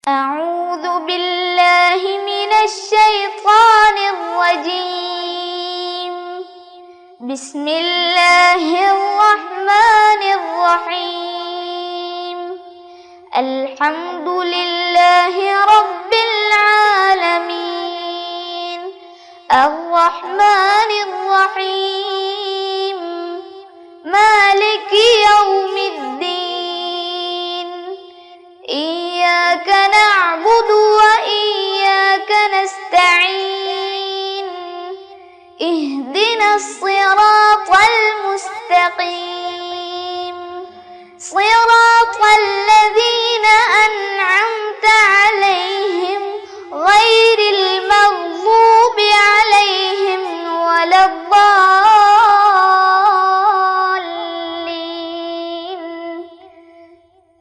أعوذ بالله من الشيطان الرجيم. بسم الله الرحمن الرحيم. الحمد لله رب العالمين. الرحمن الرحيم. مالك يوم الدين. إياك نعبد وإياك نستعين. اهدنا الصراط المستقيم. صراط الذين أنعمت عليهم غير المغضوب عليهم ولا الضالين.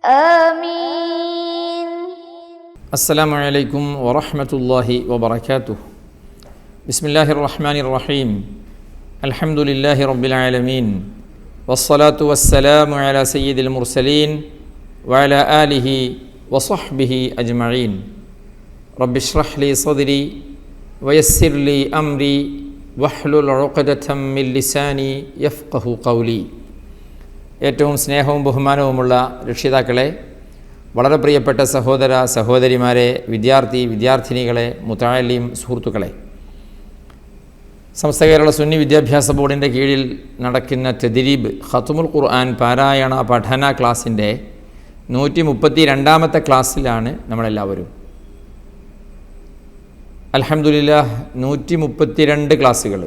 آمين. السلام عليكم ورحمة الله وبركاته. بسم الله الرحمن الرحيم. الحمد لله رب العالمين، والصلاة والسلام على سيد المرسلين وعلى آله وصحبه أجمعين. رب اشرح لي صدري ويسر لي أمري واحلل عقدة من لساني يفقه قولي. ഏറ്റവും സ്നേഹവും ബഹുമാനവുമുള്ള രക്ഷിതാക്കളെ, വളരെ പ്രിയപ്പെട്ട സഹോദര സഹോദരിമാരെ, വിദ്യാർത്ഥിനികളെ, മുതഅല്ലിം സുഹൃത്തുക്കളെ, സമസ്ത കേരള സുന്നി വിദ്യാഭ്യാസ ബോർഡിൻ്റെ കീഴിൽ നടക്കുന്ന തദ്രീബ് ഖത്മുൽ ഖുർആൻ പാരായണ പഠന ക്ലാസ്സിൻ്റെ 132ാമത്തെ ക്ലാസ്സിലാണ് നമ്മളെല്ലാവരും. അൽഹംദുലില്ലാഹ് 132 ക്ലാസ്സുകൾ.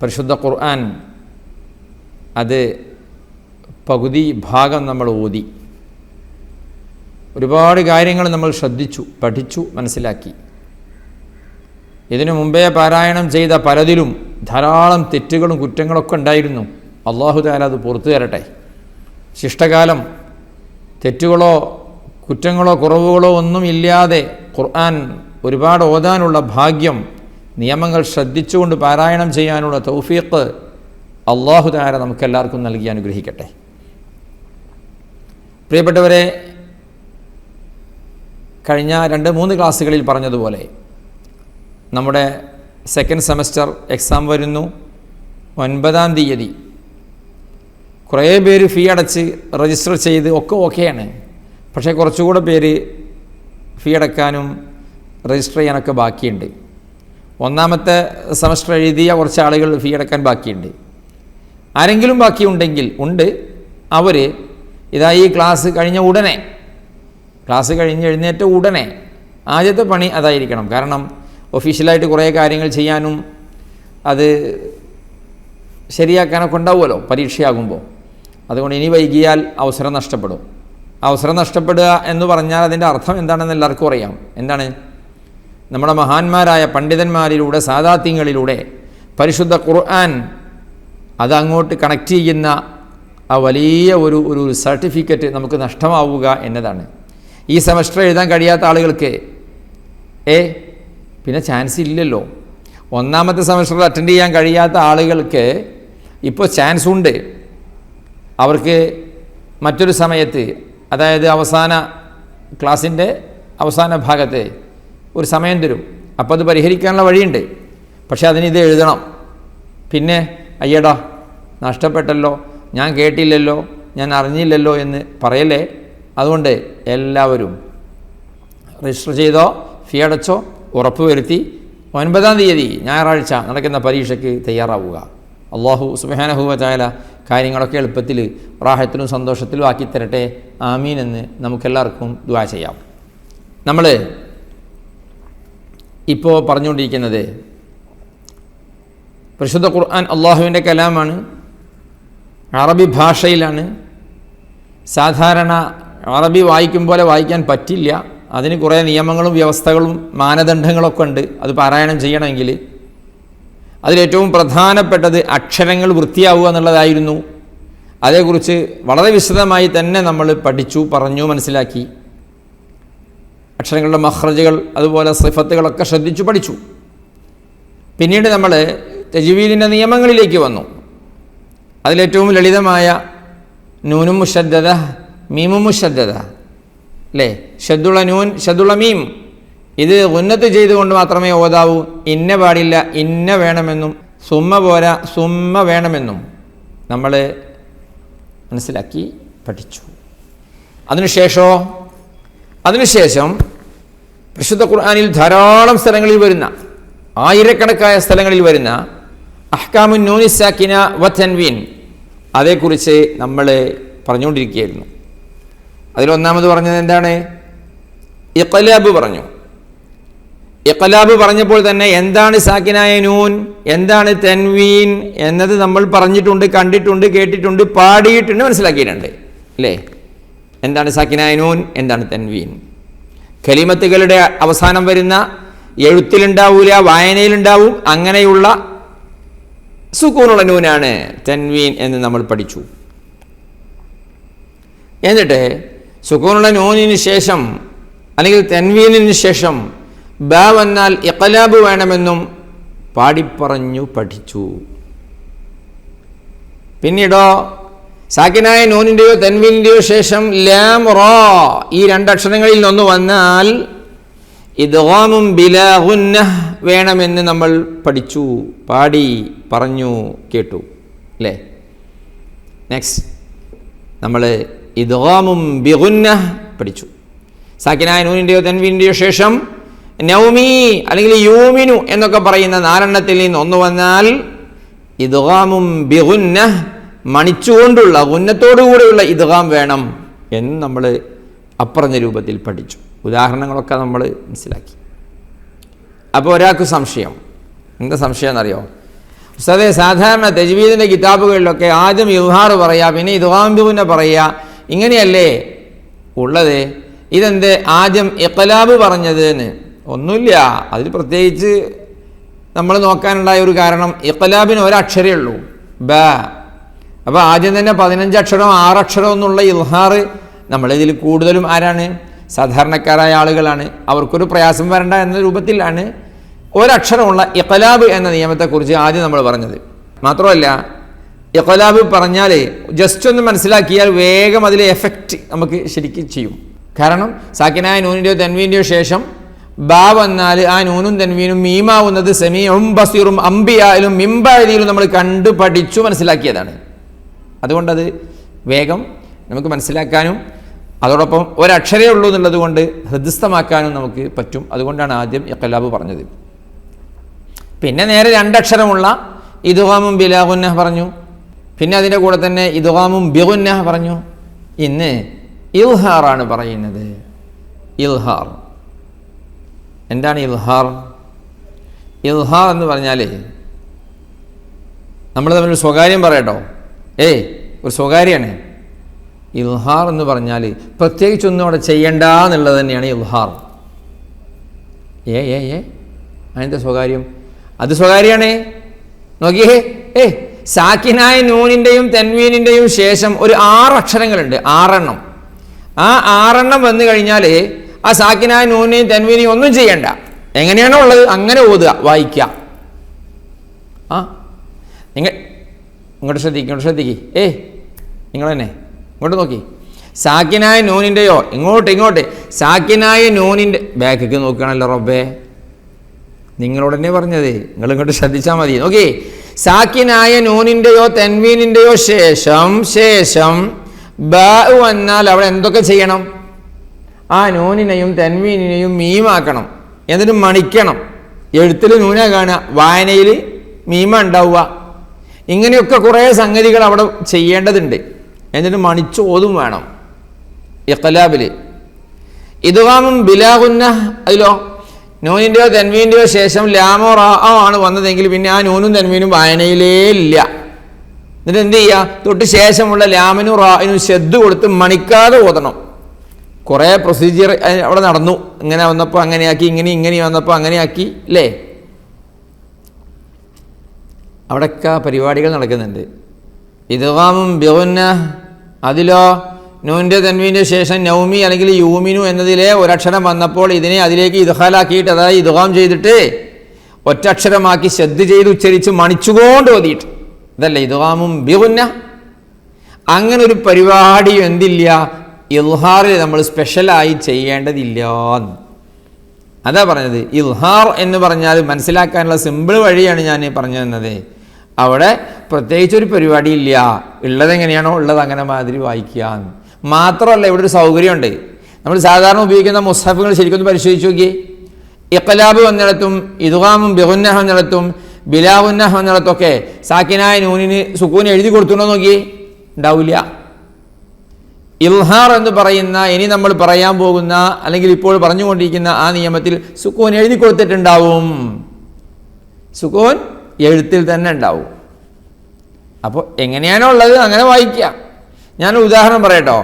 പരിശുദ്ധ ഖുർആൻ അത് പകുതി ഭാഗം നമ്മൾ ഓതി. ഒരുപാട് കാര്യങ്ങൾ നമ്മൾ ശ്രദ്ധിച്ചു, പഠിച്ചു, മനസ്സിലാക്കി. ഇതിനു മുമ്പേ പാരായണം ചെയ്ത പലതിലും ധാരാളം തെറ്റുകളും കുറ്റങ്ങളൊക്കെ ഉണ്ടായിരുന്നു. അല്ലാഹു തആല അത് പുറത്തു തരട്ടെ. ശിഷ്ടകാലം തെറ്റുകളോ കുറ്റങ്ങളോ കുറവുകളോ ഒന്നും ഇല്ലാതെ ഖുർആൻ ഒരുപാട് ഓതാനുള്ള ഭാഗ്യം, നിയമങ്ങൾ ശ്രദ്ധിച്ചുകൊണ്ട് പാരായണം ചെയ്യാനുള്ള തൗഫീഖ് അല്ലാഹു തആല നമുക്കെല്ലാവർക്കും നൽകി അനുഗ്രഹിക്കട്ടെ. പ്രിയപ്പെട്ടവരെ, കഴിഞ്ഞ 2-3 ക്ലാസ്സുകളിൽ പറഞ്ഞതുപോലെ നമ്മുടെ സെക്കൻഡ് സെമസ്റ്റർ എക്സാം വരുന്നു. 9-ാം തീയതി. കുറേ പേര് ഫീ അടച്ച് രജിസ്റ്റർ ചെയ്ത് ഒക്കെ ഓക്കെയാണ്. പക്ഷേ കുറച്ചുകൂടെ പേര് ഫീ അടക്കാനും രജിസ്റ്റർ ചെയ്യാനൊക്കെ ബാക്കിയുണ്ട്. 1ാമത്തെ സെമസ്റ്റർ എഴുതിയ കുറച്ച് ആളുകൾ ഫീ അടക്കാൻ ബാക്കിയുണ്ട്. ആരെങ്കിലും ബാക്കിയുണ്ടെങ്കിൽ അവർ ഇതാ ഈ ക്ലാസ് കഴിഞ്ഞ ഉടനെ, ക്ലാസ് കഴിഞ്ഞ് എഴുന്നേറ്റ ഉടനെ ആദ്യത്തെ പണി അതായിരിക്കണം. കാരണം ഒഫീഷ്യലായിട്ട് കുറേ കാര്യങ്ങൾ ചെയ്യാനും അത് ശരിയാക്കാനൊക്കെ ഉണ്ടാവുമല്ലോ പരീക്ഷയാകുമ്പോൾ. അതുകൊണ്ട് ഇനി വൈകിയാൽ അവസരം നഷ്ടപ്പെടും. അവസരം നഷ്ടപ്പെടുക എന്ന് പറഞ്ഞാൽ അതിൻ്റെ അർത്ഥം എന്താണെന്ന് എല്ലാവർക്കും അറിയാം. എന്താണ്? നമ്മുടെ മഹാന്മാരായ പണ്ഡിതന്മാരിലൂടെ, സാദാത്യങ്ങളിലൂടെ പരിശുദ്ധ ഖുർആൻ അത് അങ്ങോട്ട് കണക്ട് ചെയ്യുന്ന ആ വലിയ ഒരു സർട്ടിഫിക്കറ്റ് നമുക്ക് നഷ്ടമാവുക എന്നതാണ്. ഈ സെമസ്റ്റർ എഴുതാൻ കഴിയാത്ത ആളുകൾക്ക് പിന്നെ ചാൻസ് ഇല്ലല്ലോ. 1ാമത്തെ സെമസ്റ്റർ അറ്റൻഡ് ചെയ്യാൻ കഴിയാത്ത ആളുകൾക്ക് ഇപ്പോൾ ചാൻസ് ഉണ്ട്. അവർക്ക് മറ്റൊരു സമയത്ത്, അതായത് അവസാന ക്ലാസ്സിൻ്റെ അവസാന ഭാഗത്ത് ഒരു സമയം തരും. അപ്പോൾ അത് പരിഹരിക്കാനുള്ള വഴിയുണ്ട്. പക്ഷേ അതിനിത് എഴുതണം. പിന്നെ അയ്യടാ നഷ്ടപ്പെട്ടല്ലോ, ഞാൻ കേട്ടില്ലല്ലോ, ഞാൻ അറിഞ്ഞില്ലല്ലോ എന്ന് പറയല്ലേ. അതുകൊണ്ട് എല്ലാവരും രജിസ്റ്റർ ചെയ്തോ, ഫീ അടച്ചോ, ഉറപ്പുവരുത്തി 9-ാം തീയതി ഞായറാഴ്ച നടക്കുന്ന പരീക്ഷയ്ക്ക് തയ്യാറാവുക. അല്ലാഹു സുബ്ഹാനഹു വ തആല കാര്യങ്ങളൊക്കെ എളുപ്പത്തിൽ റാഹത്തിലും സന്തോഷത്തിലും ആക്കി തരട്ടെ. ആമീൻ എന്ന് നമുക്കെല്ലാവർക്കും ദുആ ചെയ്യാം. നമ്മൾ ഇപ്പോൾ പറഞ്ഞുകൊണ്ടിരിക്കുന്നത് പരിശുദ്ധ ഖുർആൻ അള്ളാഹുവിൻ്റെ കലാമാണ്, അറബി ഭാഷയിലാണ്. സാധാരണ അറബി വായിക്കും പോലെ വായിക്കാൻ പറ്റില്ല. അതിന് കുറേ നിയമങ്ങളും വ്യവസ്ഥകളും മാനദണ്ഡങ്ങളൊക്കെ ഉണ്ട്. അത് പാരായണം ചെയ്യണമെങ്കിൽ അതിലേറ്റവും പ്രധാനപ്പെട്ടത് അക്ഷരങ്ങൾ വൃത്തിയാവുക എന്നുള്ളതായിരുന്നു. അതേക്കുറിച്ച് വളരെ വിശദമായി തന്നെ നമ്മൾ പഠിച്ചു, പറഞ്ഞു, മനസ്സിലാക്കി. അക്ഷരങ്ങളുടെ മഖ്റജുകൾ അതുപോലെ സിഫത്തുകളൊക്കെ ശ്രദ്ധിച്ചു പഠിച്ചു. പിന്നീട് നമ്മൾ തജ്വീദിൻ്റെ നിയമങ്ങളിലേക്ക് വന്നു. അതിലേറ്റവും ലളിതമായ നൂനും മുഷദ്ദദ, മീമും മുഷദ്ദദ. അല്ലേ? ഷദ്ദുള്ള നൂൻ, ഷദ്ദുള്ള മീം, ഇത് ഉന്നത്ത് ചെയ്തുകൊണ്ട് മാത്രമേ ഓതാവൂ. ഇന്ന പാടില്ല, ഇന്ന വേണമെന്നും സുമ്മ പോരാ, സുമ്മ വേണമെന്നും നമ്മൾ മനസ്സിലാക്കി പഠിച്ചു. അതിനുശേഷം പരിശുദ്ധ ഖുർആനിൽ ധാരാളം സ്ഥലങ്ങളിൽ വരുന്ന, ആയിരക്കണക്കായ സ്ഥലങ്ങളിൽ വരുന്ന അഹ്കാമുൻ നൂനി സാക്കിന വ തൻവീൻ, അതേക്കുറിച്ച് നമ്മൾ പറഞ്ഞുകൊണ്ടിരിക്കുകയായിരുന്നു. അതിലൊന്നാമത് പറഞ്ഞത് എന്താണ്? ഇഖ്ലാബ് പറഞ്ഞു. ഇഖ്ലാബ് പറഞ്ഞപ്പോൾ തന്നെ എന്താണ് സാക്കിനായ നൂൻ, എന്താണ് തൻവീൻ എന്നത് നമ്മൾ പറഞ്ഞിട്ടുണ്ട്, കണ്ടിട്ടുണ്ട്, കേട്ടിട്ടുണ്ട്, പാടിയിട്ടുണ്ട്, മനസ്സിലാക്കിയിട്ടുണ്ട്, അല്ലേ? എന്താണ് സാക്കിനായ നൂൻ, എന്താണ് തൻവീൻ? കലിമത്തുകളുടെ അവസാനം വരുന്ന എഴുത്തിലുണ്ടാവൂല, വായനയിലുണ്ടാവും, അങ്ങനെയുള്ള സുക്കൂനുള്ള നൂനാണ് തൻവീൻ എന്ന് നമ്മൾ പഠിച്ചു. എന്നിട്ട് സുക്കൂനുള്ള നൂനിന് ശേഷം അല്ലെങ്കിൽ തൻവീനിന് ശേഷം ബ വന്നാൽ ഇഖ്ലാബ് വേണമെന്നും പാടിപ്പറഞ്ഞു പഠിച്ചു. പിന്നീടോ സാക്കിനായ നൂനിൻ്റെയോ തൻവീനിൻ്റെയോ ശേഷം ലാം റാ, ഈ രണ്ടക്ഷരങ്ങളിൽ ഒന്ന് വന്നാൽ ഇദ്ഗാമും ബിലാ ഗുന്നഹ് വേണമെന്ന് നമ്മൾ പഠിച്ചു, പാടി പറഞ്ഞു, കേട്ടു, അല്ലേ? നെക്സ്റ്റ് നമ്മൾ ഇദ്ഗാമും ബിഗുന്നഹ് പഠിച്ചു. സാക്കിനായ നൂനിൻ്റെയോ തൻവീനിൻ്റെയോ ശേഷം നൗമി അല്ലെങ്കിൽ യൂമിനു എന്നൊക്കെ പറയുന്ന നാലെണ്ണത്തിൽ നിന്ന് ഒന്ന് വന്നാൽ ഇദ്ഗാമും ബിഗുന്നഹ്, മണിച്ചുകൊണ്ടുള്ള, ഗുന്നത്തോടുകൂടെയുള്ള ഇദ്ഗാം വേണം എന്ന് നമ്മൾ അപ്പറഞ്ഞ രൂപത്തിൽ പഠിച്ചു. ഉദാഹരണങ്ങളൊക്കെ നമ്മൾ മനസ്സിലാക്കി. അപ്പോൾ ഒരാൾക്ക് സംശയം, എന്താ സംശയം എന്നറിയോ? ഉസ്താദേ, സാധാരണ തജ്വീദിൻ്റെ കിതാബുകളിലൊക്കെ ആദ്യം ഇദ്ഹാർ പറയുക, പിന്നെ ഇദ്ഗാം ബിഗുന്ന പറയുക, ഇങ്ങനെയല്ലേ ഉള്ളത്? ഇതെന്ത് ആദ്യം ഇഖ്ലാബ് പറഞ്ഞത് എന്ന്? ഒന്നുമില്ല, അതിൽ പ്രത്യേകിച്ച് നമ്മൾ നോക്കാനുണ്ടായ ഒരു കാരണം, ഇഖ്ലാബിന് ഒരക്ഷരമേ ഉള്ളൂ, ബ. അപ്പോൾ ആദ്യം തന്നെ 15 അക്ഷരം 6 അക്ഷരം എന്നുള്ള ഇൽഹാർ നമ്മളിതിൽ കൂടുതലും ആരാണ്? സാധാരണക്കാരായ ആളുകളാണ്. അവർക്കൊരു പ്രയാസം വരണ്ട എന്ന രൂപത്തിലാണ് ഒരക്ഷരമുള്ള ഇഖ്ലാബ് എന്ന നിയമത്തെക്കുറിച്ച് ആദ്യം നമ്മൾ പറഞ്ഞത്. മാത്രമല്ല, ഇഖ്ലാബ് പറഞ്ഞാൽ ജസ്റ്റ് ഒന്ന് മനസ്സിലാക്കിയാൽ വേഗം അതിലെ എഫക്റ്റ് നമുക്ക് ശരിക്കും ചെയ്യും. കാരണം സാക്കിനായ നൂനിൻ്റെയോ തൻവീൻ്റെയോ ശേഷം ബ വന്നാൽ ആ നൂനും തൻവീനും മീമാവുന്നത് സമീഉം ബസീറും അംബിയായിലും മിംബഅദിലും നമ്മൾ കണ്ടു പഠിച്ചു മനസ്സിലാക്കിയതാണ്. അതുകൊണ്ടത് വേഗം നമുക്ക് മനസ്സിലാക്കാനും അതോടൊപ്പം ഒരക്ഷരേ ഉള്ളൂ എന്നുള്ളത് കൊണ്ട് ഹൃദയസ്ഥമാക്കാനും നമുക്ക് പറ്റും. അതുകൊണ്ടാണ് ആദ്യം ഇഖ്ലാബ് പറഞ്ഞത്. പിന്നെ നേരെ 2 അക്ഷരമുള്ള ഇദ്ഗാമും ബിലാ ഗുന്നഹ് പറഞ്ഞു. പിന്നെ അതിൻ്റെ കൂടെ തന്നെ ഇദ്ഗാമും ബിഗുന്നഹ് പറഞ്ഞു. ഇന്ന് ഇൽഹാറാണ് പറയുന്നത്. ഇൽഹാർ എന്താണ്? ഇൽഹാർ എന്ന് പറഞ്ഞാൽ നമ്മൾ തമ്മിൽ സ്വകാര്യം പറയട്ടോ, ഒരു സ്വകാര്യമാണ്. ഇൽഹാർ എന്ന് പറഞ്ഞാൽ പ്രത്യേകിച്ചൊന്നും അവിടെ ചെയ്യണ്ട എന്നുള്ളത് തന്നെയാണ് ഇൽഹാർ. അതിൻ്റെ സ്വകാര്യം, അത് സ്വകാര്യമാണ്. നോക്കിയേ, സാക്കിനായ നൂനിൻ്റെയും തൻവീനിൻ്റെയും ശേഷം ഒരു 6 അക്ഷരങ്ങളുണ്ട്, 6 എണ്ണം. ആ 6 എണ്ണം വന്നു കഴിഞ്ഞാൽ ആ സാക്കിനായ നൂനെയും തൻവീനെയും ഒന്നും ചെയ്യണ്ട. എങ്ങനെയാണോ ഉള്ളത് അങ്ങനെ ഓതുക, വായിക്കുക. ഇങ്ങോട്ട് ശ്രദ്ധിക്ക്, നിങ്ങൾ തന്നെ ഇങ്ങോട്ട് നോക്കി. സാക്കിനായ നൂനിൻ്റെയോ ഇങ്ങോട്ട് സാക്കിനായ നൂനിൻ്റെ ബാക്കിക്ക് നോക്കുകയാണല്ലോ റബ്ബേ, നിങ്ങളോട് തന്നെ പറഞ്ഞത്, നിങ്ങൾ ഇങ്ങോട്ട് ശ്രദ്ധിച്ചാൽ മതി. നോക്കി, സാക്കിനായ നൂനിൻ്റെയോ തൻവീനിൻ്റെയോ ശേഷം ബ വന്നാൽ അവിടെ എന്തൊക്കെ ചെയ്യണം? ആ നൂനിനെയും തൻവീനിനെയും മീമാക്കണം, എന്നിട്ട് മണിക്കണം. എഴുത്തിൽ നൂന കാണുക, വായനയിൽ മീമ ഉണ്ടാവുക. ഇങ്ങനെയൊക്കെ കുറേ സംഗതികൾ അവിടെ ചെയ്യേണ്ടതുണ്ട്. എന്നിട്ട് മണിച്ച് ഓതും വേണം. ഇഖ്ലാബിൽ ഇദ്ഗാമും ബിലാ ഗുന്നഹ്, അതിലോ നൂനിൻ്റെയോ തൻവീൻ്റെയോ ശേഷം ലാമോ റാഅോ ആണ് വന്നതെങ്കിൽ പിന്നെ ആ നൂനും തൻവീനും വായനയിലേ ഇല്ല. എന്നിട്ട് എന്ത് ചെയ്യുക? തൊട്ട് ശേഷമുള്ള ലാമിനും റാഇനും ശബ്ദ് കൊടുത്ത് മണിക്കാതെ ഓതണം. കുറേ പ്രൊസീജിയർ അവിടെ നടന്നു. ഇങ്ങനെ വന്നപ്പോൾ അങ്ങനെയാക്കി, ഇങ്ങനെ വന്നപ്പോൾ അങ്ങനെയാക്കി, അല്ലേ? അവിടെയൊക്കെ പരിപാടികൾ നടക്കുന്നുണ്ട്. ഇദ്ഗാമും ബിഗുന്നഹ്, അതിലോ നൂൻ്റെ തൻവീൻ്റെ ശേഷം നൗമി അല്ലെങ്കിൽ യൂമിനു എന്നതിലെ ഒരക്ഷരം വന്നപ്പോൾ ഇതിനെ അതിലേക്ക് ഇദ്ഖാലാക്കിയിട്ട്, അതായത് ഇദ്ഗാം ചെയ്തിട്ട് ഒറ്റക്ഷരമാക്കി ശ്രദ്ധ ചെയ്ത് ഉച്ചരിച്ച് മണിച്ചുകൊണ്ട് ഓതിയിട്ട്, ഇതല്ലേ ഇദ്ഗാമും ബിഗുന്നഹ്. അങ്ങനെ ഒരു പരിപാടി എന്തില്ല, ഇൽഹാറിൽ നമ്മൾ സ്പെഷ്യലായി ചെയ്യേണ്ടതില്ല. അതാ പറഞ്ഞത്. ഇൽഹാർ എന്ന് പറഞ്ഞാൽ മനസ്സിലാക്കാനുള്ള സിമ്പിൾ വഴിയാണ് ഞാൻ പറഞ്ഞു തന്നത്. അവിടെ പ്രത്യേകിച്ചൊരു പരിപാടിയില്ല, ഉള്ളതെങ്ങനെയാണോ ഉള്ളത് അങ്ങനെ മാതിരി വായിക്കുക. മാത്രമല്ല ഇവിടെ ഒരു സൗകര്യമുണ്ട്. നമ്മൾ സാധാരണ ഉപയോഗിക്കുന്ന മുസ്ഹഫുകൾ ശരിക്കൊന്ന് പരിശോധിച്ച് നോക്കി. ഇഖ്ലാബ് വന്നിടത്തും ഇദ്ഗാമും ബിഗുന്നഹ വന്നിടത്തും ബിലാഗുന്നഹ വന്നിടത്തൊക്കെ സാക്കിനായ നൂനിന് സുക്കൂൻ എഴുതി കൊടുത്തുണ്ടോ നോക്കി, ഉണ്ടാവില്ല. ഇൽഹാർ എന്ന് പറയുന്ന ഇനി നമ്മൾ പറയാൻ പോകുന്ന അല്ലെങ്കിൽ ഇപ്പോൾ പറഞ്ഞുകൊണ്ടിരിക്കുന്ന ആ നിയമത്തിൽ സുക്കൂൻ എഴുതി കൊടുത്തിട്ടുണ്ടാവും. സുക്കൂൻ എഴുത്തിൽ തന്നെ ഉണ്ടാവും. അപ്പോൾ എങ്ങനെയാണോ ഉള്ളത് അങ്ങനെ വായിക്കുക. ഞാനൊരു ഉദാഹരണം പറയട്ടോ,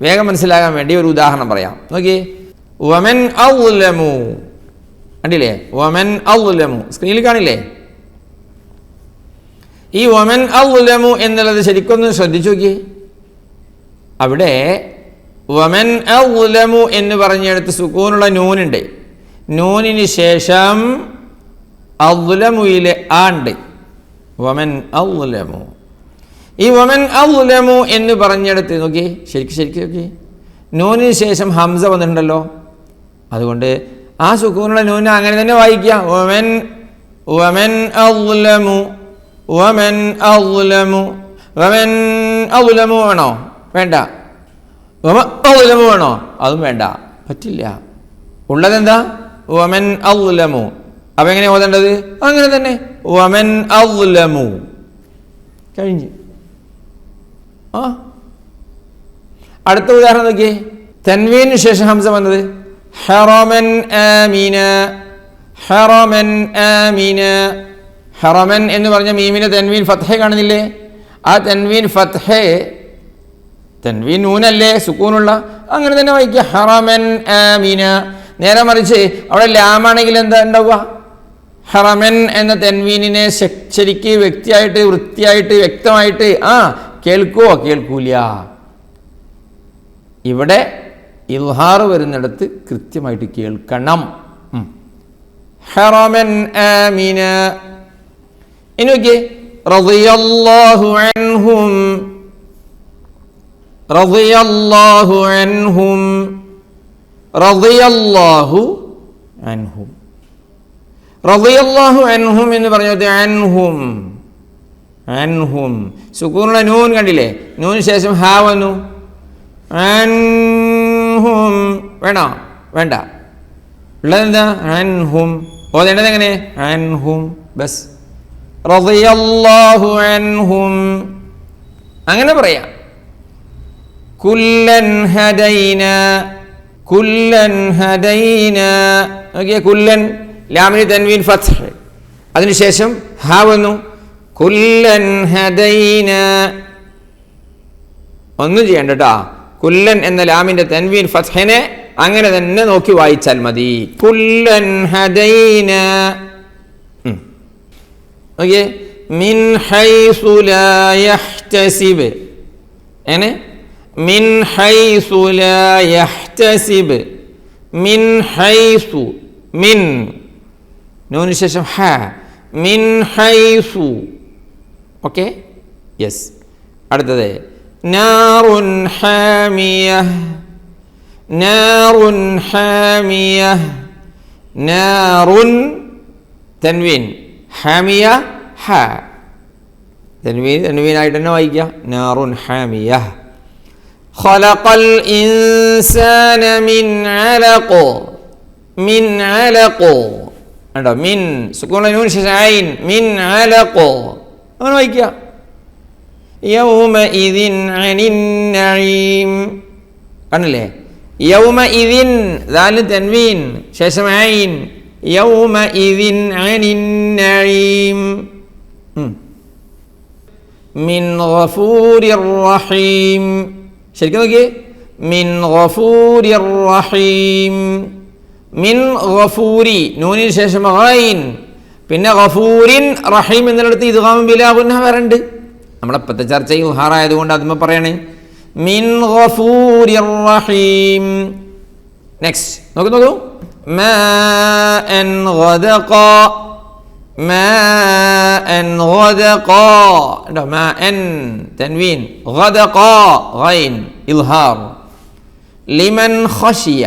വേഗം മനസ്സിലാകാൻ വേണ്ടി ഒരു ഉദാഹരണം പറയാം. നോക്കി, വമൻ അദ്ലമു കണ്ടില്ലേ? വമൻ അദ്ലമു സ്ക്രീനിൽ കാണില്ലേ? ഈ വമൻ അദ്ലമു എന്നുള്ളത് ശരിക്കൊന്ന് ശ്രദ്ധിച്ചു നോക്കി. അവിടെ വമൻ അദ്ലമു എന്ന് പറഞ്ഞെടുത്ത് സുക്കൂനുള്ള നൂനുണ്ട്. നൂനിന് ശേഷം അദ്ലമുയിലെ ആ ഉണ്ട്. വമൻ അദ്ലമു. ഈ വമൻ അദ്ലമു എന്ന് പറഞ്ഞെടുത്ത് നോക്കി, ശരിക്കും നോക്കി, നൂനിന് ശേഷം ഹംസ വന്നിട്ടുണ്ടല്ലോ. അതുകൊണ്ട് ആ സുക്കൂനുള്ള നൂന് അങ്ങനെ തന്നെ വായിക്കുക. വമൻ വമൻ അദ്ലമു വമൻ അദ്ലമു. വമൻ അദ്ലമു വേണോ? വേണ്ട. വമൻ അദ്ലമു വേണോ? അതും വേണ്ട, പറ്റില്ല. ഉള്ളതെന്താ? വമൻ അദ്ലമു. അപ്പം എങ്ങനെ ഓതേണ്ടത്? അങ്ങനെ തന്നെ, വമൻ അദ്ലമു. കഴിഞ്ഞ്. അടുത്ത ഉദാഹരണം നോക്കിയേ. തൻവീനു ശേഷം ഹംസ വന്നത്. ഹറമൻ ആമിന. ഹറമൻ ആമിന. ഹറമൻ എന്ന് പറഞ്ഞ മീമിനെ തൻവീൻ ഫത്ഹ കാണുന്നില്ലേ? ആ തൻവീൻ ഫത്ഹ, തൻവീൻ നൂനല്ലേ സുക്കൂനുള്ള, അങ്ങനെ തന്നെ വായിക്കുക. ഹറമൻ ആമിന. നേരെ മറിച്ച് അവിടെ ലാമാണെങ്കിൽ എന്താ ഉണ്ടാവുക? ഹറമൻ എന്ന തൻവീനിനെ ശരിക്ക് വ്യക്തിയായിട്ട് വൃത്തിയായിട്ട് വ്യക്തമായിട്ട് കേൾക്കുവോ? കേൾക്കൂല. ഇവിടെ ഇൽഹാർ വരുന്നിടത്ത് കൃത്യമായിട്ട് കേൾക്കണം. ഹറമൻ ആമിന. ഇനി നോക്കിയേ, റളിയല്ലാഹു അൻഹും. റളിയല്ലാഹു അൻഹും. റളിയല്ലാഹു അൻഹും. റളിയല്ലാഹു അൻഹും എന്ന് പറഞ്ഞത് അൻഹും. അൻഹും സുക്കൂനുള്ള നൂൻ കണ്ടില്ലേ? നൂന് ശേഷം ഹാ വന്നു. അൻഹും വേണോ? വേണ്ട. ഉള്ളതെന്താ? അൻഹും. ഓതേണ്ടത് എങ്ങനെ? അൻഹും ബസ്. റളിയല്ലാഹു അൻഹും അങ്ങനെ പറയാം. കുല്ലൻ ഹദൈന. കുല്ലൻ ഹദൈന. നോക്കിയേ, കുല്ലൻ ലാമിന് തൻവീൻ ഫത്ഹ്, അതിനുശേഷം ഹാ വന്നു. കുല്ലൻ ഹദൈന. ഒന്നും ചെയ്യണ്ട കേട്ടോ. കുല്ലൻ എന്ന ലാമിന്റെ തൻവീൻ ഫത്ഹിനെ അങ്ങനെ തന്നെ നോക്കി വായിച്ചാൽ മതി. കുല്ലൻ ഹദൈന. ഓക്കെ. മിൻ ഹൈസു ലാ യഹ്തസിബ്. എങ്ങനെ? മിൻ ഹൈസു ലാ യഹ്തസിബ്. മിൻ ഹൈസു. മിൻ നൂന് ശേഷം ഹ. മിൻ ഹൈസു. Okay, yes. അടുത്തത് നാറുൻ ഹാമിയ. നാറുൻ ഹാമിയ. നാറുൻ തൻവീൻ, ഹാമിയ ഹ. തൻവീനായിട്ട് തന്നെ വായിക്കുക. നാറുൻ ഹാമിയ. ഖലഖൽ ഇൻസാന മിൻ അലഖ. മിൻ അലഖ കണ്ടോ? മിൻ സുക്കൂനുള്ള നൂൻ ശേഷം ഐൻ. മിൻ അലഖ അങ്ങനെ വായിക്കുക. യൗമഇദിൻ അനിൻ നഈം കണ്ടില്ലേ? യൗമഇദിൻ ദാൽ തൻവീൻ ശേഷം ഐൻ. യൗമഇദിൻ അനിൻ നഈം. മിൻ ഗഫൂരിർ റഹീം. ശരിക്കും നോക്കിയേ. മിൻ ഗഫൂരിർ റഹീം. മിൻ ഗഫൂരി നൂനിന് ശേഷം ഗൈൻ, പിന്നെ ഗഫൂരിൻ റഹീം എന്നിടത്ത് ഇദ്ഗാം ബിലാ ഗുന്നഹ വരണ്ട്. നമ്മുടെ ഇപ്പോഴത്തെ ചർച്ച ഇൽഹാർ ആയതുകൊണ്ട് അതുമ്മ പറയണേ. മിൻ ഗഫൂരിർ റഹീം. നെക്സ്റ്റ് നോക്കൂ. മാഅൻ ഗദഖ. മാഅൻ ഗദഖ ഉണ്ടോ? മാഅൻ തൻവീൻ, ഗദഖ ഗൈൻ ഇൽഹാർ. ലിമൻ ഖശിയ,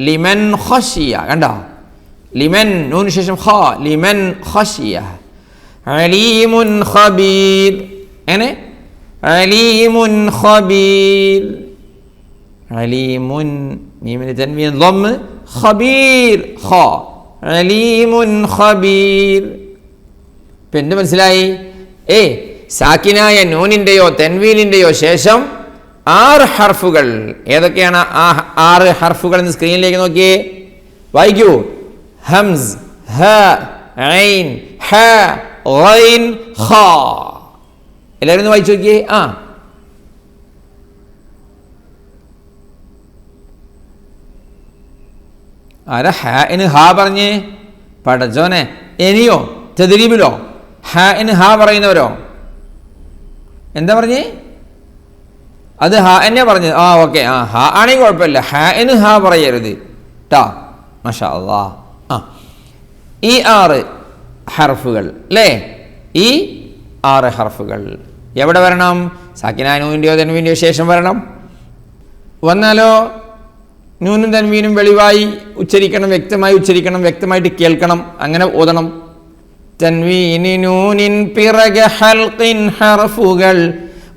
ലിമൻ ഖശിയ, കണ്ടോ? ലിമൻ നൂന് ശേഷം ഖ, ലിമൻ ഖശിയ. അലീമുൻ ഖബീർ, എങ്ങനെ? അലീമുൻ ഖബീർ, അലീമുൻ മീമിന് തൻവീൻ ളമ്മ്, ഖബീർ ഖ, അലീമുൻ ഖബീർ. ഇപ്പം എന്ത് മനസ്സിലായി? സാക്കിനായ നൂനിൻ്റെയോ തെൻവീനിൻ്റെയോ ശേഷം 6 ഹർഫുകൾ. ഏതൊക്കെയാണ് ആ 6 ഹർഫുകൾ എന്ന് സ്ക്രീനിലേക്ക് നോക്കിയേ, വായിക്കൂ. ഹംസ്, ഹ, ഐൻ, ഹ, ഗൈൻ, ഖ. എല്ലാവരും ഒന്ന് വായിച്ചു നോക്കിയേ. ആരാ ഹാന് ഹാ പറഞ്ഞേ? പടച്ചോനെ. ഇനിയോ തദ്രീബിലോ ഹാന് ഹാ പറയുന്നവരോ? എന്താ പറഞ്ഞേ? അത് ഹാ എന്നെ പറഞ്ഞത്. ഓക്കെ, ഹാ ആണെങ്കിൽ കുഴപ്പമില്ല, ഹാന് ഹാ പറയരുത് ട്ടാ. മാഷാ അല്ലാഹ്. ഈ 6 ഹർഫുകൾ അല്ലേ? ഈ 6 ഹർഫുകൾ എവിടെ വരണം? സാക്കിനായ നൂനിൻ്റെയോ തൻവീൻ്റെയോ ശേഷം വരണം. വന്നാലോ നൂനും തൻവീനും വെളിവായി ഉച്ചരിക്കണം, വ്യക്തമായി ഉച്ചരിക്കണം, വ്യക്തമായിട്ട് കേൾക്കണം, അങ്ങനെ ഓതണം. തൻവീനി നൂനിൻ പിറകെ ഹൽഖിൻ ഹർഫുകൾ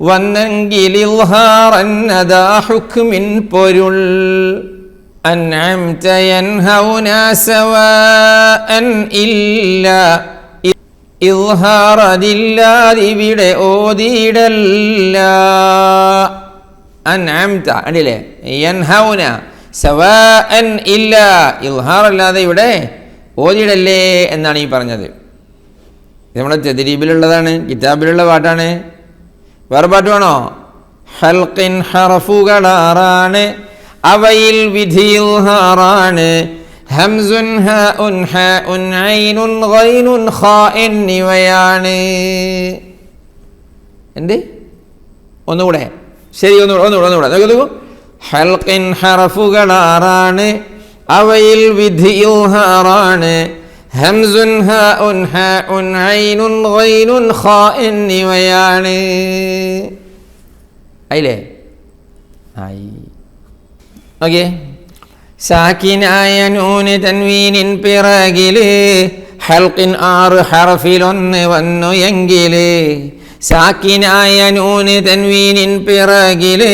വന്നെങ്കിൽ ഇൽഹാറൻ അദാ ഹുക്മിൻ പൊരുൾ. അൻഅംത യൻഹൗന സവാഅൻ ഇല്ല ഇൽഹാറദില്ലാതിവിടെ ഓതിയിടല്ല. അൻഅംത കണ്ടില്ലേ? യൻഹൗന സവാഅൻ ഇല്ല, ഇൽഹാർ അല്ലാതെ ഇവിടെ ഓതിയിടല്ലേ എന്നാണ് ഈ പറഞ്ഞത്. ഇത് നമ്മുടെ തദ്രീബിലുള്ളതാണ്, കിതാബിലുള്ള പാട്ടാണ്. വേറെ പാട്ട് വേണോ? ഹൽഖിൻ ഹർഫുകൾ 6 അവയിൽ വിധി ഇൽഹാറാണ്. ഹംസുൻ ഹാഉൻ ഹാഉൻ ഐനുൻ ഗൈനുൻ ഖ എന്നിവയാണ്. എന്ത്? ഒന്നുകൂടെ ശരി, ഒന്നുകൂടെ നോക്കൂ. ഹൽഖിൻ ഹർഫുകൾ 6 അവയിൽ വിധി ഇൽഹാറാണ്. ഹംസുൻ ഹാഉൻ ഹാഉൻ ഐനുൻ ഗൈനുൻ ഖ എന്നിവയാണ്. ആയില്ലേ? ആയി. ഓക്കെ. സാക്കിനായ നൂന് തൻവീനിൻ പിറകില് ഹൽഖിൻ 6 ഹർഫിലൊന്ന് വന്നു എങ്കില്. സാക്കിനായ നൂന് തൻവീനിൻ പിറകില്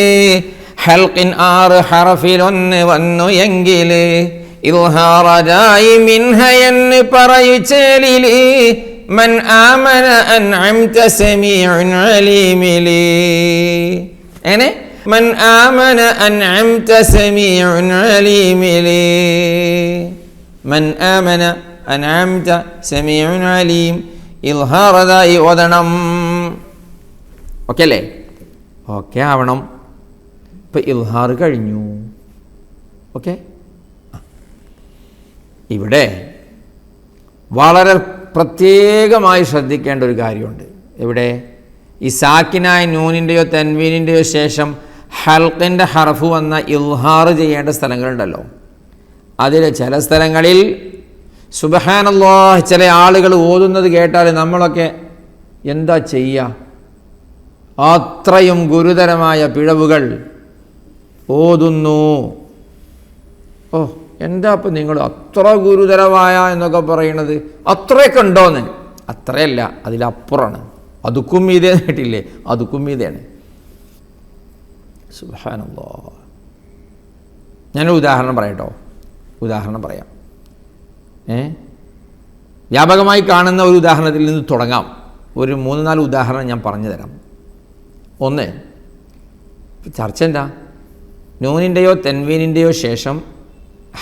ഹൽഖിൻ 6 ഹർഫിലൊന്ന് വന്നു എങ്കില് ഇൽഹാറദായി മിൻഹയെന്ന് പറയുച്ചേലില്. മൻ ആമന അൻഅംത സമീഉൻ അലീമില്. എങ്ങനെ? മൻ ആമന അൻഅംത സമീഉൻ അലീമില്. മൻ ആമന അൻഅംത സമീഉൻ അലീം. ഇൽഹാറദായി ഓതണം. ഓക്കെ അല്ലേ? ഓക്കെ ആവണം. ഇപ്പം ഇൽഹാർ കഴിഞ്ഞു. ഓക്കെ. ഇവിടെ വളരെ പ്രത്യേകമായി ശ്രദ്ധിക്കേണ്ട ഒരു കാര്യമുണ്ട്. ഇവിടെ ഈ സാക്കിനായ നൂനിൻ്റെയോ തൻവീനിൻ്റെയോ ശേഷം ഹൽഖിൻ്റെ ഹർഫ് വന്ന ഇൽഹാർ ചെയ്യേണ്ട സ്ഥലങ്ങളുണ്ടല്ലോ. അതിൽ ചില സ്ഥലങ്ങളിൽ സുബ്ഹാനല്ലാഹ് ചില ആളുകൾ ഓതുന്നത് കേട്ടാൽ നമ്മളൊക്കെ എന്താ ചെയ്യുക? അത്രയും ഗുരുതരമായ പിഴവുകൾ ഓതുന്നു. എന്താ ഇപ്പം നിങ്ങൾ അത്ര ഗുരുതരമായ എന്നൊക്കെ പറയണത്? അത്രയൊക്കെ ഉണ്ടോയെന്ന്? അത്രയല്ല, അതിലപ്പുറമാണ്. അതുക്കും മീതെ കേട്ടില്ലേ? അതുക്കും മീതെയാണ്. സുബ്ഹാനല്ലാഹ്. ഞാനൊരു ഉദാഹരണം പറയട്ടോ. ഉദാഹരണം പറയാം. വ്യാപകമായി കാണുന്ന ഒരു ഉദാഹരണത്തിൽ നിന്ന് തുടങ്ങാം. ഒരു 3-4 ഉദാഹരണം ഞാൻ പറഞ്ഞു തരാം. ഒന്ന്, ചർച്ച എന്താ? നൂനിൻ്റെയോ തെൻവീനിൻ്റെയോ ശേഷം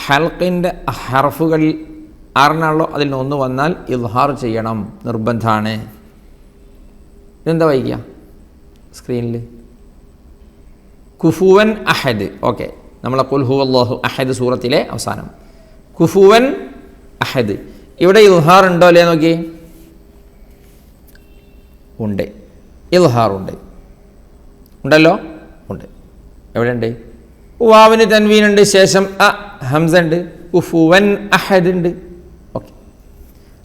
ഹൽഖിൻ്റെ ഹർഫുകളിൽ 6 അതിൽ നിന്ന് വന്നാൽ ഇൽഹാർ ചെയ്യണം, നിർബന്ധമാണ്. ഇതെന്താ വായിക്കുക സ്ക്രീനിൽ? കുഫുവൻ അഹദ്. ഓക്കെ, നമ്മളെ ഖുൽ ഹുവല്ലാഹു അഹദ് സൂറത്തിലെ അവസാനം കുഫുവൻ അഹദ്. ഇവിടെ ഇൽഹാർ ഉണ്ടോ അല്ലേ നോക്കി? ഉണ്ട്, ഇൽഹാർ ഉണ്ട്. ഉണ്ടല്ലോ, ഉണ്ട്. എവിടെയുണ്ട്? വാവിന് തൻവീനുണ്ട്, ശേഷം ഹംസ ഉണ്ട്, കുഫുവൻ അഹദ് ഉണ്ട്. ഓക്കെ,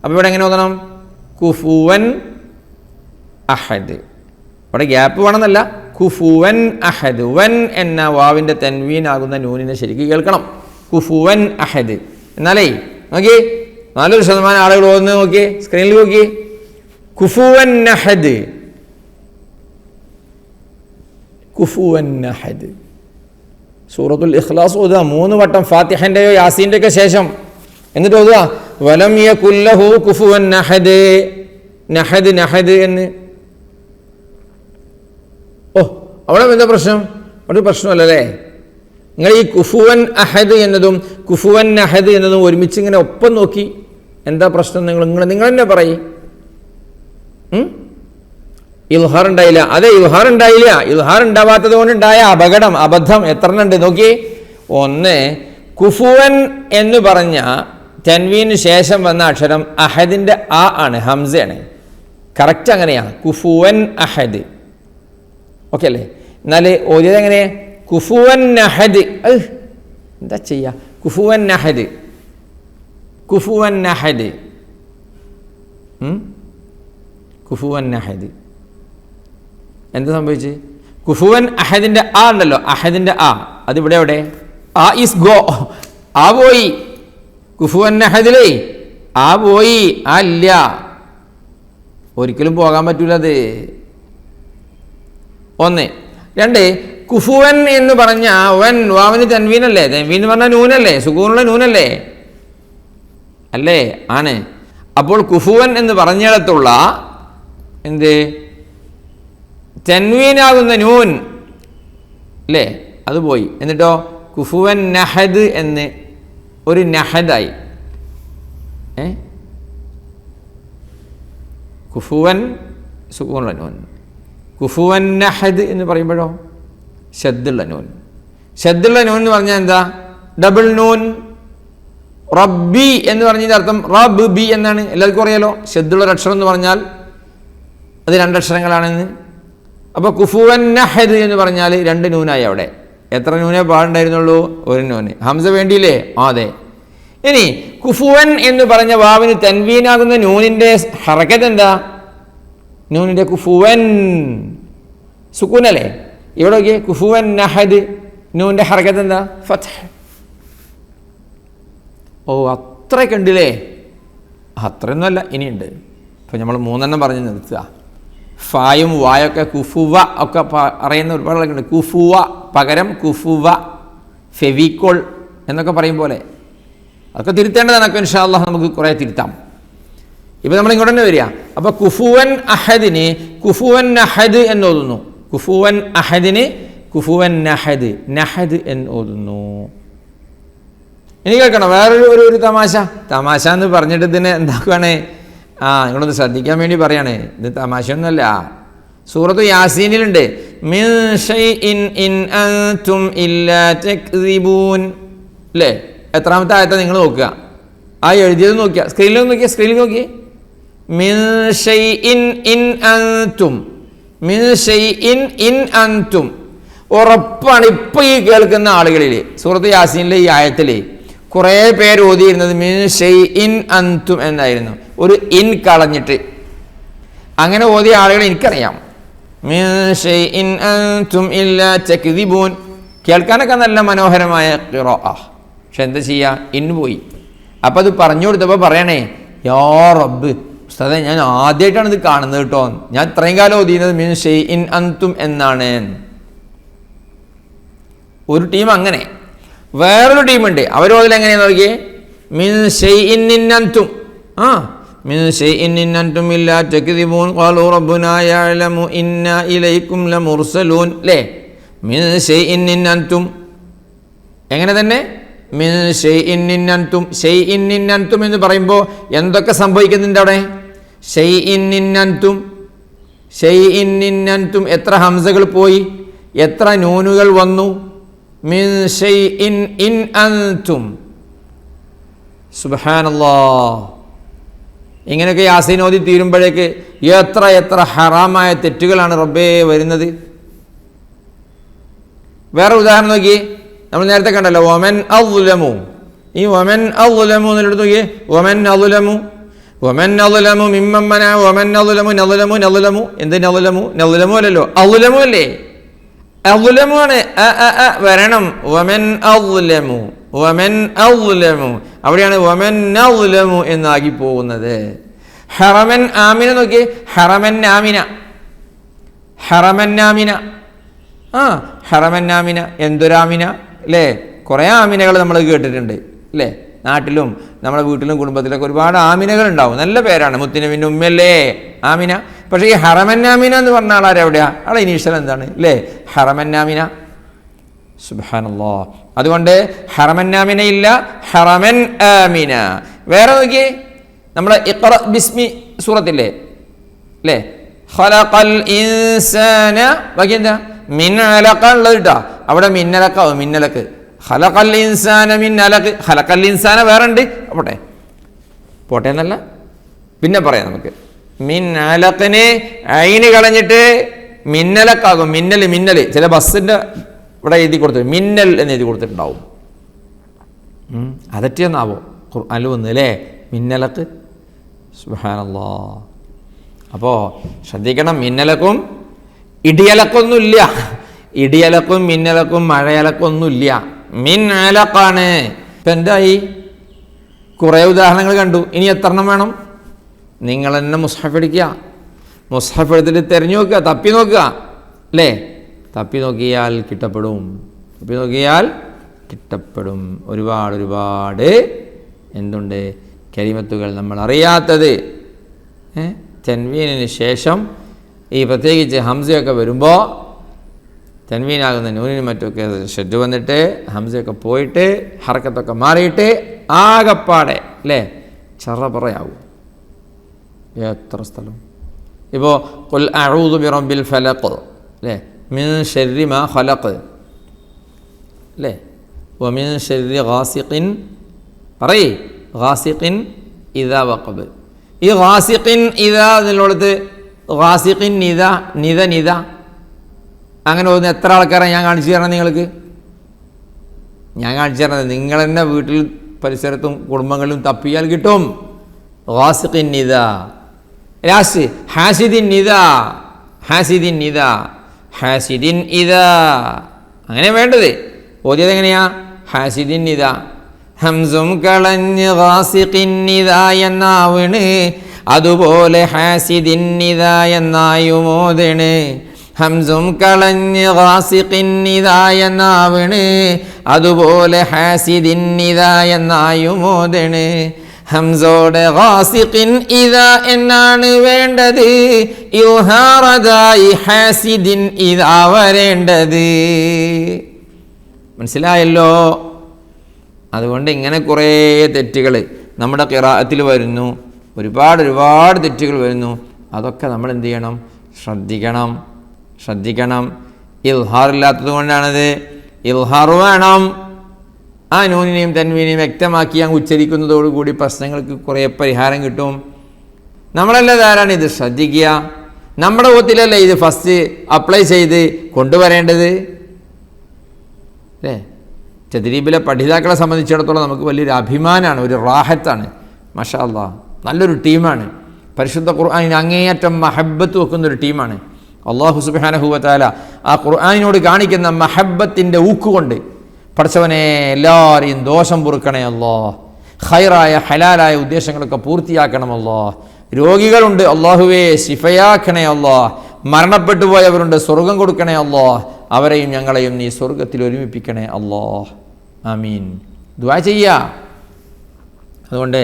അപ്പോൾ ഇവിടെ എങ്ങനെ ഓതണം? കുഫുവൻ അഹദ്. ഇവിടെ ഗ്യാപ്പ് വേണമെന്നല്ല, കുഫുവൻ അഹദ്. വൻ എന്ന വാവിൻ്റെ തൻവീൻ ആകുന്ന നൂനിനെ ശരിക്കും കേൾക്കണം. കുഫുവൻ അഹദ്. എന്നാലേ നോക്കി 4% ആളുകൾ ഓന്ന് നോക്കി, സ്ക്രീനിൽ നോക്കി. കുഫുവൻ അഹദ്, കുഫുവൻ അഹദ്. സൂറത്തുൽ ഇഖ്ലാസ് ഓതുക 3 വട്ടം, ഫാത്തിഹൻ്റെയോ യാസീൻ്റെ ഒക്കെ ശേഷം. എന്നിട്ട് ഓതുക വലം യകുല്ലഹു കുഫുവൻ അഹദ്. നഹദ് നഹദ് എന്ന്. ഓ, അവിടെ എന്താ പ്രശ്നം? ഒരു പ്രശ്നമല്ലല്ലേ? നിങ്ങൾ ഈ കുഫുവൻ അഹദ് എന്നതും കുഫുവൻ അഹദ് എന്നതും ഒരുമിച്ച് ഇങ്ങനെ ഒപ്പം നോക്കി. എന്താ പ്രശ്നം? നിങ്ങൾ തന്നെ പറയും. ഇൽഹാർ ഉണ്ടായില്ല. അതെ, ഇൽഹാർ ഉണ്ടായില്ല. ഇൽഹാർ ഉണ്ടാവാത്തത് കൊണ്ടുണ്ടായ അപകടം, അബദ്ധം എത്ര ഉണ്ട് നോക്കി. 1, കുഫുവൻ എന്ന് പറഞ്ഞ തൻവീന് ശേഷം വന്ന അക്ഷരം അഹദിൻ്റെ ആ ആണ്, ഹംസയാണ്. കറക്റ്റ് അങ്ങനെയാണ്, കുഫുവൻ അഹദ്. ഓക്കെ അല്ലേ? എന്നാൽ ഓതിയത് എങ്ങനെ? കുഫുവൻ അഹദ്. എന്താ ചെയ്യുക? കുഫുവൻ അഹദ്, കുഫുവൻ അഹദ്, കുഫുവൻ അഹദ്. എന്താ സംഭവിച്ച്? കുഫുവൻ അഹദിൻ്റെ ആ ഉണ്ടല്ലോ, അഹദിൻ്റെ ആ, അതിവിടെ എവിടെ? ആ ഈസ് ഗോ, ആ പോയി. കുഫുവൻ അഹദിലേ ആ പോയി, ആ ഇല്ല, ഒരിക്കലും പോകാൻ പറ്റൂല അത്. 1. 2, കുഫുവൻ എന്ന് പറഞ്ഞ വൻ വാവിന് തൻവീനല്ലേ? തൻവീൻ എന്ന് പറഞ്ഞാൽ നൂനല്ലേ? സുകൂനുള്ള നൂനല്ലേ? അല്ലേ? ആണ്. അപ്പോൾ കുഫുവൻ എന്ന് പറഞ്ഞിടത്തുള്ള എന്ത് തൻവീനാകുന്ന നൂൻ അല്ലേ, അത് പോയി. എന്നിട്ടോ കുഫുവൻ നഹദ് എന്ന് ഒരു നഹദായി. കുഫുവൻ സുകൂനുള്ള നൂൻ. കുഫുവൻ നഹദ് എന്ന് പറയുമ്പോഴോ ഷദ്ദുള്ള നൂൻ. ഷദ്ദുള്ള നൂൻ എന്ന് പറഞ്ഞാൽ എന്താ? ഡബിൾ നൂൻ. റബ്ബി എന്ന് പറഞ്ഞതിൻ്റെ അർത്ഥം റബ് ബി എന്നാണ്, എല്ലാവർക്കും അറിയാലോ. ഷദ്ദുള്ള അക്ഷരം എന്ന് പറഞ്ഞാൽ അത് 2 അക്ഷരങ്ങളാണെന്ന്. അപ്പോൾ കുഫുവൻ നഹദ് എന്ന് പറഞ്ഞാൽ 2 നൂനായി. അവിടെ എത്ര നൂനേ പാടുണ്ടായിരുന്നുള്ളൂ? 1 നൂന്. ഹംസ വേണ്ടിയില്ലേ? അതെ. ഇനി കുഫുവൻ എന്ന് പറഞ്ഞ വാവിന് തൻവീനാകുന്ന നൂനിൻ്റെ ഹറക്കത്ത് എന്താ? നൂനിൻ്റെ കുഫുവൻ സുക്കൂനല്ലേ? ഇവിടെ നോക്കിയേ, കുഫുവൻ നഹദ്, നൂനിൻ്റെ ഹറക്കത്ത് എന്താ? ഫത്ഹ്. ഓ, അത്രയൊക്കെ ഉണ്ടല്ലേ? അത്രയൊന്നുമല്ല, ഇനിയുണ്ട്. ഇപ്പം നമ്മൾ 3 പറഞ്ഞ് നിർത്തുക. ഫായും വായൊക്കെ കുഫുവ ഒക്കെ പറയുന്ന ഒരുപാട് ആൾക്കുണ്ട്. കുഫുവ പകരം കുഫുവ, ഫെവിക്കോൾ എന്നൊക്കെ പറയും പോലെ. അതൊക്കെ തിരുത്തേണ്ടതാണ്. ഒക്കെ ഇൻഷാ അല്ലാഹ് നമുക്ക് കുറേ തിരുത്താം. ഇപ്പം നമ്മൾ ഇങ്ങോട്ട് തന്നെ വരിക. അപ്പോൾ കുഫുവൻ അഹദിന് കുഫുവൻ നഹദ് എന്ന് ഓതുന്നു. കുഫുവൻ അഹദിന് കുഫുവൻ നഹദ്, നഹദ് എന്ന് ഓതുന്നു. ഇനി കേൾക്കണം വേറൊരു തമാശ എന്ന് പറഞ്ഞിട്ട് ഇതിനെ എന്താക്കുകയാണ്? നിങ്ങളൊന്ന് ശ്രദ്ധിക്കാൻ വേണ്ടി പറയാണ്. ഇത് തമാശയൊന്നുമല്ല. സൂറത്ത് യാസീനിലുണ്ട് മിൻ ഷൈഇൻ ഇൻ അൻതും ഇല്ലാ തക്ദിബൂൻ അല്ലേ? എത്രാമത്തെ ആയത്താ നിങ്ങൾ നോക്കുക. ആ എഴുതിയത് നോക്കിയ, സ്ക്രീനിൽ നോക്കി. മിൻ ഷൈഇൻ ഇൻ അൻതും, മിൻ ഷൈഇൻ ഇൻ അൻതും. ഉറപ്പാണ് ഇപ്പം ഈ കേൾക്കുന്ന ആളുകളിൽ സൂറത്ത് യാസീനിലെ ഈ ആയത്തിൽ കുറേ പേര് ഓതിയിരുന്നത് മിൻ ഷൈഇൻ അൻതും എന്നായിരുന്നു, ഒരു ഇൻ കളഞ്ഞിട്ട്. അങ്ങനെ ഓതിയ ആളുകൾ എനിക്കറിയാം. മിൻ ഷൈഇൻ അൻതും ഇല്ലാ തക്ദിബൂൻ. കേൾക്കാനൊക്കെ നല്ല മനോഹരമായ ഖിറാഅ. പക്ഷെ എന്താ ചെയ്യുക? ഇൻ പോയി. അപ്പം അത് പറഞ്ഞു കൊടുത്തപ്പോൾ പറയണേ, യാ റബ്ബ് ഉസ്താദേ, ഞാൻ ആദ്യമായിട്ടാണ് ഇത് കാണുന്നത് കേട്ടോ. ഞാൻ ഇത്രയും കാലം ഓതിയുന്നത് മിൻ ഷൈഇൻ അൻതും എന്നാണ്. ഒരു ടീം അങ്ങനെ. വേറൊരു ടീമുണ്ട്, അവരോതിലെങ്ങനെയാന്ന് നോക്കിയേ. മിൻ ഷൈഇൻ അൻതും, മിൻ ഷൈഇൻ അൻതും ഇല്ലാ തക്ദിബൂൻ ഖാലൂ റബ്ബുനാ യഅലമു ഇന്നാ ഇലൈക്കും ലമുർസലൂൻ അല്ലേ? മിൻ ഷൈഇൻ അൻതും എങ്ങനെ തന്നെ? മിൻ ഷൈഇൻ അൻതും. ഷൈഇൻ അൻതും എന്ന് പറയുമ്പോൾ എന്തൊക്കെ സംഭവിക്കുന്നുണ്ട് അവിടെ? ഷൈഇൻ അൻതും, ഷൈഇൻ അൻതും. എത്ര ഹംസകൾ പോയി, എത്ര നൂനുകൾ വന്നു? മിൻ ഷൈഇൻ ഇൻ അൻതും. സുബ്ഹാനല്ലാഹ്. ഇങ്ങനെയൊക്കെ യാസീൻ ഓതി തീരുമ്പോഴേക്ക് എത്ര ഹറാമായ തെറ്റുകളാണ് റബ്ബേ വരുന്നത്. വേറെ ഉദാഹരണം നോക്കി. നമ്മൾ നേരത്തെ കണ്ടല്ലോ വമൻ അദ്ലമു. ഈ വമൻ അദ്ലമു എന്നെടുത്ത് നോക്കിയേ. വമൻ അദ്ലമു, വമൻ അദ്ലമു മിമ്മൻ മനഅ, വമൻ അദ്ലമു നദ്ലമു നദ്ലമു. എന്ത് നദ്ലമു? നദ്ലമു അല്ലല്ലോ, അദ്ലമു അല്ലേ? അദ്ലമുമാണ് വരണം. വമൻ അദ്ലമു, വമൻ അദ്ലമു, അവിടെയാണ് വമൻ അദ്ലമു എന്നാക്കി പോകുന്നത്. ഹറമൻ ആമിന നോക്കി, ഹറമൻ ആമിന, ഹറമൻ ആമിന, ഹറമൻ ആമിന, എന്തൊരാമിന അല്ലേ? കുറേ ആമിനകൾ നമ്മൾ കേട്ടിട്ടുണ്ട് അല്ലേ? നാട്ടിലും നമ്മുടെ വീട്ടിലും കുടുംബത്തിലൊക്കെ ഒരുപാട് ആമിനകൾ ഉണ്ടാവും. നല്ല പേരാണ്, മുത്തുനബിൻ്റെ ഉമ്മയല്ലേ ആമിന. പക്ഷേ ഈ ഹറമൻ ആമിന എന്ന് പറഞ്ഞ ആളാരെവിടെയാ? ആളെ ഇനീഷ്യൽ എന്താണ് അല്ലേ? ഹറമൻ ആമിന. സുബ്ഹാനല്ലാഹ്. അതുകൊണ്ട് ഹറമൻ ആമിന ഇല്ല, ഹറമൻ ആമിന. വേറെ നോക്കി, നമ്മളെ ഇഖ്റ ബിസ്മി സൂറത്തില്ലേ അല്ലേ? ഖലഖൽ ഇൻസാന, ബാക്കി എന്താ? മിൻ അലഖ ഉള്ളത് കേട്ടോ. അവിടെ മിന്നലക്കാവും, മിന്നലക്ക്. ഖലഖൽ ഇൻസാന മിൻ അലഖ്. ഖലഖൽ ഇൻസാന വേറെ ഉണ്ട്, പോട്ടെ എന്നല്ല, പിന്നെ പറയാം നമുക്ക്. മിൻ അലഖിനെ ഐന് കളഞ്ഞിട്ട് മിന്നലക്കാകും. മിന്നൽ, മിന്നൽ ചില ബസ്സിൻ്റെ ഇവിടെ എഴുതി കൊടുത്തു മിന്നൽ എന്ന് എഴുതി കൊടുത്തിട്ടുണ്ടാവും. അതെറ്റിയെന്നാവോ ഖുർആനിൽ വന്നു അല്ലേ? മിന്നലക്ക്. സുബ്ഹാനല്ലാഹ്. അപ്പോൾ ശ്രദ്ധിക്കണം, മിന്നലക്കും ഇടിയലക്കൊന്നുമില്ല. ഇടിയലക്കും മിന്നലക്കും മഴയലക്കൊന്നുമില്ല. മിൻ അലഖാണ്. ഇപ്പം എന്തായി? കുറേ ഉദാഹരണങ്ങൾ കണ്ടു. ഇനി എത്ര എണ്ണം വേണം? നിങ്ങൾ തന്നെ മുസ്ഹഫ് എടുക്കുക, മുസ്ഹഫ് എടുത്തിട്ട് തിരഞ്ഞു നോക്കുക, തപ്പി നോക്കുക അല്ലേ? തപ്പി നോക്കിയാൽ കിട്ടപ്പെടും, തപ്പി നോക്കിയാൽ കിട്ടപ്പെടും. ഒരുപാട് ഒരുപാട് എന്തുണ്ട് കലിമത്തുകൾ നമ്മൾ അറിയാത്തത്. തൻവീനിന് ശേഷം ഈ പ്രത്യേകിച്ച് ഹംസയൊക്കെ വരുമ്പോൾ, തൻവീനാകുന്ന നൂനിനും മറ്റുമൊക്കെ ഷെഡ് വന്നിട്ട് ഹംസയൊക്കെ പോയിട്ട് ഹർക്കത്തൊക്കെ മാറിയിട്ട് ആകപ്പാടെ അല്ലേ ചറപറയാവും. എത്ര സ്ഥലം! ഇപ്പോൾ ഖുൽ അഊദു ബിറബ്ബിൽ ഫലഖ് അല്ലേ, മിൻ ശർരി മാ ഖലഖ് അല്ലേ, വമിൻ ശർരി ഗാസിഖിൻ, പറയ് ഗാസിഖിൻ ഇദാ വഖബ്. ഈ ഗാസിഖിൻ ഇദാ എന്നുള്ളത് ഗാസിഖിൻ നിദ, നിദ നിദ, അങ്ങനെ ഒന്ന് എത്ര ആൾക്കാരാണ് ഞാൻ കാണിച്ചു തരണം നിങ്ങൾക്ക്? ഞാൻ കാണിച്ചു തരണത് നിങ്ങൾ തന്നെ വീട്ടിൽ പരിസരത്തും കുടുംബങ്ങളിലും തപ്പിയാൽ കിട്ടും. ഗാസിഖിൻ നിദ. ലാസ്റ്റ് ഹാസിദിൻ നിദ, ഹാസിദിൻ നിദ, ഹാസിദിൻ ഇദാ. അങ്ങനെ വേണ്ടത്. ഓതിയത് എങ്ങനെയാ? ഹാസിദിൻ നിദ. ഹംസും കളഞ്ഞ് ഗാസിഖിൻ നിദ എന്നാവണ്, അതുപോലെ ഹാസിദിൻ നിദ എന്നായുമോദണ്. ഹംസും കളഞ്ഞ് ഗാസിഖിൻ നിദ എന്നാവണ്, അതുപോലെ ഹാസിദിൻ നിദ എന്നായുമോദണ്. ഹംസോടെ ഗാസിഖിൻ ഇദാ എന്നാണ് വേണ്ടത്, ഇൽഹാറദായി ഹാസിദിൻ ഇദാ വരേണ്ടത്. മനസ്സിലായല്ലോ? അതുകൊണ്ട് ഇങ്ങനെ കുറേ തെറ്റുകൾ നമ്മുടെ ഖിറാഅത്തിൽ വരുന്നു, ഒരുപാട് ഒരുപാട് തെറ്റുകൾ വരുന്നു. അതൊക്കെ നമ്മൾ എന്ത് ചെയ്യണം? ശ്രദ്ധിക്കണം, ശ്രദ്ധിക്കണം. ഇൽഹാർ ഇല്ലാത്തത് കൊണ്ടാണത്. ഇൽഹാർ വേണം. ആ നൂനിനെയും തൻവീനെയും വ്യക്തമാക്കി അങ്ങ് ഉച്ചരിക്കുന്നതോടുകൂടി പ്രശ്നങ്ങൾക്ക് കുറേ പരിഹാരം കിട്ടും. നമ്മളല്ല ധാരാളം ഇത് ശ്രദ്ധിക്കുക. നമ്മുടെ ഓത്തിലല്ലേ ഇത് ഫസ്റ്റ് അപ്ലൈ ചെയ്ത് കൊണ്ടുവരേണ്ടത് അല്ലേ? തദ്രീബിലെ പഠിതാക്കളെ സംബന്ധിച്ചിടത്തോളം നമുക്ക് വലിയൊരു അഭിമാനമാണ്, ഒരു റാഹത്താണ്. മാഷാ അല്ലാഹ്, നല്ലൊരു ടീമാണ്. പരിശുദ്ധ ഖുർആനിന് അങ്ങേയറ്റം മഹബ്ബത്ത് വെക്കുന്നൊരു ടീമാണ്. അല്ലാഹു സുബ്ഹാനഹു വ തആല ആ ഖുർആനിനോട് കാണിക്കുന്ന മഹബ്ബത്തിൻ്റെ ഊക്കുകൊണ്ട് പഠിച്ചവനെ എല്ലാവരെയും ദോഷം പൊറുക്കണേ അല്ലാഹ്, ഖൈറായ ഹലാലായ ഉദ്ദേശങ്ങളൊക്കെ പൂർത്തിയാക്കണം അല്ലാഹ്. രോഗികളുണ്ട്, അല്ലാഹുവേ ശിഫയാക്കണേ അല്ലാഹ്. മരണപ്പെട്ടു പോയവരുണ്ട്, സ്വർഗം കൊടുക്കണേ അല്ലാഹ്. അവരെയും ഞങ്ങളെയും നീ സ്വർഗത്തിൽ ഒരുമിപ്പിക്കണേ അല്ലാഹ്. ആമീൻ. ദുആ ചെയ്യുക. അതുകൊണ്ട്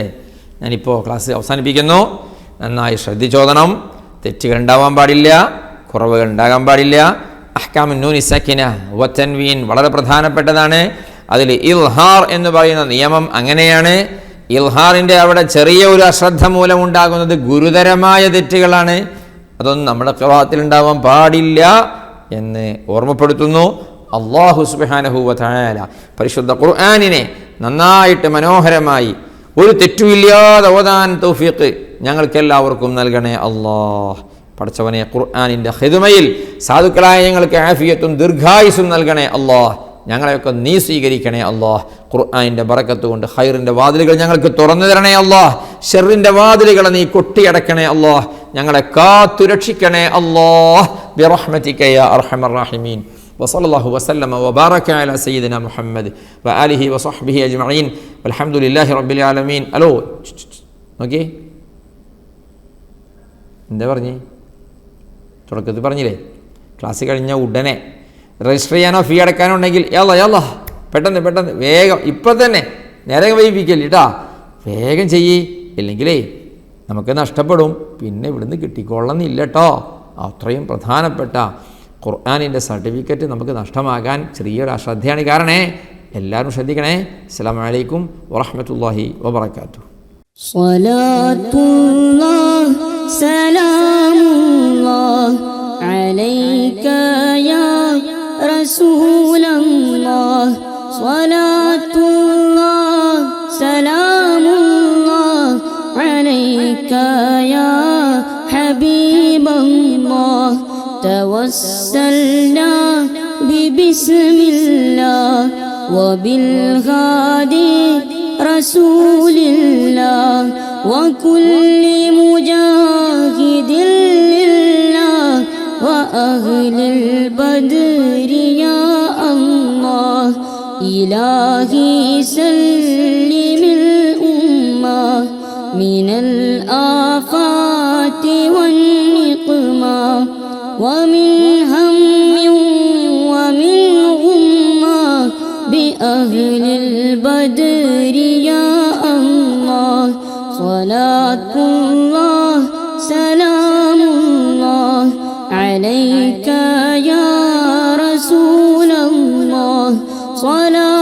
ഞാനിപ്പോൾ ക്ലാസ് അവസാനിപ്പിക്കുന്നു. നന്നായി ശ്രദ്ധിച്ചോദണം. തെറ്റുകൾ ഉണ്ടാവാൻ പാടില്ല, കുറവുകൾ ഉണ്ടാകാൻ പാടില്ല. അഹ്കാമുൻ നൂനി സക്കിന വ തൻവീൻ വളരെ പ്രധാനപ്പെട്ടതാണ്. അതിൽ ഇൽഹാർ എന്ന് പറയുന്ന നിയമം അങ്ങനെയാണ്. ഇൽഹാറിൻ്റെ അവിടെ ചെറിയ ഒരു അശ്രദ്ധ മൂലം ഉണ്ടാകുന്നത് ഗുരുതരമായ തെറ്റുകളാണ്. അതൊന്നും നമ്മുടെ ഖിറാഅത്തിൽ ഉണ്ടാവാൻ പാടില്ല എന്ന് ഓർമ്മപ്പെടുത്തുന്നു. അല്ലാഹു സുബ്ഹാനഹു വ തആല പരിശുദ്ധ ഖുർആനിനെ നന്നായിട്ട് മനോഹരമായി ഒരു തെറ്റുമില്ലാതെ ഓതാൻ തൗഫീഖ് ഞങ്ങൾക്കെല്ലാവർക്കും നൽകണേ അല്ലാഹ്. പഠിച്ചവനെ ഖുർആനിൻ്റെ ഖിദ്മയിൽ സാധുക്കളായ ഞങ്ങൾക്ക് ആഫിയത്തും ദീർഘായുസ്സും നൽകണേ അല്ലാഹ്. ഞങ്ങളെയൊക്കെ നീ സ്വീകരിക്കണേ അല്ലാഹ്. ഖുർആനിൻ്റെ ബറക്കത്ത് കൊണ്ട് ഖൈറിൻ്റെ വാതിലുകൾ ഞങ്ങൾക്ക് തുറന്നു തരണേ അല്ലാഹ്. ഷർറിൻ്റെ വാതിലുകളെ നീ കൊട്ടിയടക്കണേ അല്ലാഹ്. ഞങ്ങളെ കാത്തുരക്ഷിക്കണേ അല്ലാഹ് ബിറഹ്മതിക യാ അർഹമർ റഹീമീൻ. വസല്ലല്ലാഹു വസല്ലമ വബാറക അലാ സയ്യിദിന മുഹമ്മദ് വആലിഹി വസഹ്ബിഹി അജ്മഈൻ വൽഹംദുലില്ലാഹി റബ്ബിൽ ആലമീൻ. ഹലോ നോക്കിയേ, എന്താ പറഞ്ഞേ? തുടക്കത്തിൽ പറഞ്ഞില്ലേ, ക്ലാസ് കഴിഞ്ഞ ഉടനെ രജിസ്റ്റർ ചെയ്യാനോ ഫീ അടയ്ക്കാനോ ഉണ്ടെങ്കിൽ യല്ല പെട്ടെന്ന് വേഗം ഇപ്പം തന്നെ നേരെ വൈകിപ്പിക്കല്ലേ കേട്ടാ, വേഗം ചെയ്യേ, ഇല്ലെങ്കിലേ നമുക്ക് നഷ്ടപ്പെടും, പിന്നെ ഇവിടുന്ന് കിട്ടിക്കൊള്ളുന്നില്ല കേട്ടോ. അത്രയും പ്രധാനപ്പെട്ട ഖുർആനിൻ്റെ സർട്ടിഫിക്കറ്റ് നമുക്ക് നഷ്ടമാകാൻ ചെറിയൊരു അശ്രദ്ധയാണ് കാരണേ. എല്ലാവരും ശ്രദ്ധിക്കണേ. അസ്സലാമു അലൈക്കും വറഹ്മത്തുള്ളാഹി വബറകാതുഹു. സ്വലാത്തുല്ലാഹ് സലാമുല്ലാഹ് അലൈക യാ റസൂലല്ലാഹ്. സ്വലാത്തുല്ലാഹ് സലാമുല്ലാഹ് അലൈക യാ ഹബീബല്ലാഹ്. توسلنا ببسم الله وبالهادي رسول الله وكل مجاهد لله وأهل البدر يا الله. إلهي سلم الأمة من الآفات والنقمة ومن هم ومن غمة بأهل البدر يا الله. صلاة الله سلام الله عليك يا رسول الله. صلاة